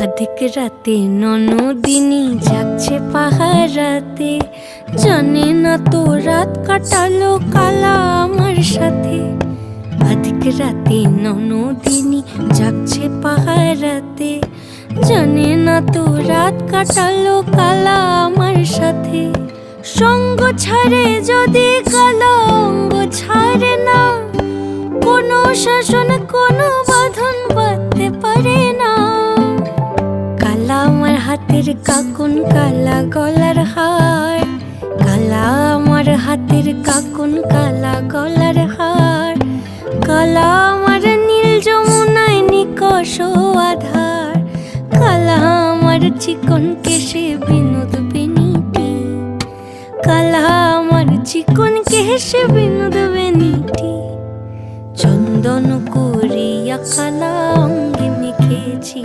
অধিক রাতে ননদিনী যাচ্ছে পাহারাতে, জানে না তো রাত কাটালো কালা আমার সাথে। অধিক রাতে ননদিনী যাচ্ছে পাহারাতে, জানে না তো রাত কাটালো কালা আমার সাথে। সঙ্গ ছাড়ে যদি কালা অঙ্গ ছাড়ে না, কোনো শাসন কোনো বাঁধন বাঁধতে পারে না। কালা আমার হাতের কাকুন কালা গলার হার, কালা আমার হাতের কাকুন কালা গলার হার। কালা আমার নীল যমুনায় নিকষ আধার, কালা আমার চিকন কেশে বিনোদ বেনিটি, কালা আমার চিকন কেশে বিনোদ বেনিটি। চন্দন করিয়া কালা অঙ্গে মেখেছি।